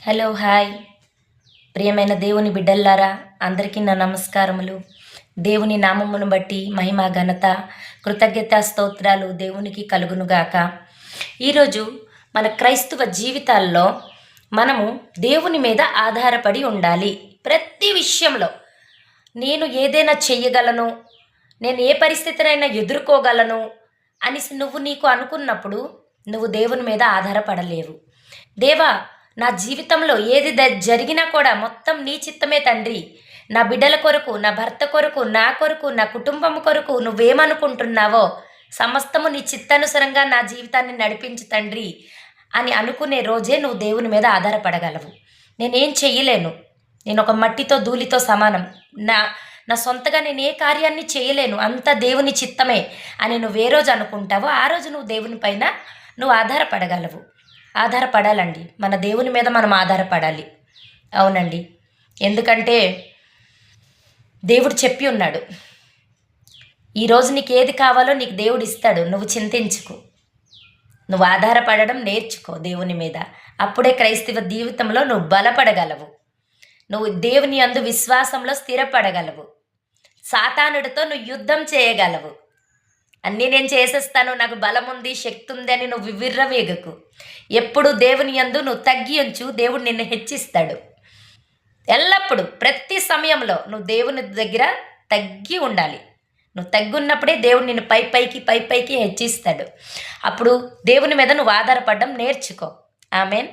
Hello hi ప్రియమైన దేవుని బిడ్డల్లారా, అందరికీ నా నమస్కారములు. దేవుని నామమును బట్టి మహిమ ఘనత కృతజ్ఞత స్తోత్రాలు దేవునికి కలుగునుగాక. ఈరోజు మన క్రైస్తవ జీవితాల్లో మనము దేవుని మీద ఆధారపడి ఉండాలి. ప్రతి విషయంలో నేను ఏదైనా చెయ్యగలను, నేను ఏ పరిస్థితినైనా ఎదుర్కోగలను అనేసి నువ్వు నీకు అనుకున్నప్పుడు నువ్వు దేవుని మీద ఆధారపడలేవు. దేవా, నా జీవితంలో ఏది జరిగినా కూడా మొత్తం నీ చిత్తమే తండ్రి. నా బిడ్డల కొరకు, నా భర్త కొరకు, నా కొరకు, నా కుటుంబం కొరకు నువ్వేమనుకుంటున్నావో సమస్తము నీ చిత్తానుసారంగా నా జీవితాన్ని నడిపించు తండ్రి అని అనుకునే రోజే నువ్వు దేవుని మీద ఆధారపడగలవు. నేనేం చెయ్యలేను, నేను ఒక మట్టితో ధూళితో సమానం, నా నా సొంతగా నేను ఏ కార్యాన్ని చేయలేను, అంత దేవుని చిత్తమే అని నువ్వు ఏ రోజు అనుకుంటావో ఆ రోజు నువ్వు దేవుని పైన నువ్వు ఆధారపడగలవు. ఆధారపడాలండి, మన దేవుని మీద మనం ఆధారపడాలి. అవునండి, ఎందుకంటే దేవుడు చెప్పి ఉన్నాడు, ఈరోజు నీకు ఏది కావాలో నీకు దేవుడు ఇస్తాడు, నువ్వు చింతించుకో, నువ్వు ఆధారపడడం నేర్చుకో దేవుని మీద. అప్పుడే క్రైస్తవ జీవితంలో నువ్వు బలపడగలవు, నువ్వు దేవుని యందు విశ్వాసంలో స్థిరపడగలవు, సాతానుడితో నువ్వు యుద్ధం చేయగలవు. అన్నీ నేను చేసేస్తాను, నాకు బలం ఉంది, శక్తి ఉంది అని నువ్వు విర్రవేగకు. ఎప్పుడు దేవుని యందు నువ్వు తగ్గి ఉంచు, దేవుడు నిన్ను హెచ్చిస్తాడు. ఎల్లప్పుడూ ప్రతి సమయంలో నువ్వు దేవుని దగ్గర తగ్గి ఉండాలి. నువ్వు తగ్గున్నప్పుడే దేవుడు నిన్ను పై పైకి హెచ్చిస్తాడు. అప్పుడు దేవుని మీద నువ్వు ఆధారపడడం నేర్చుకో. ఆమెన్.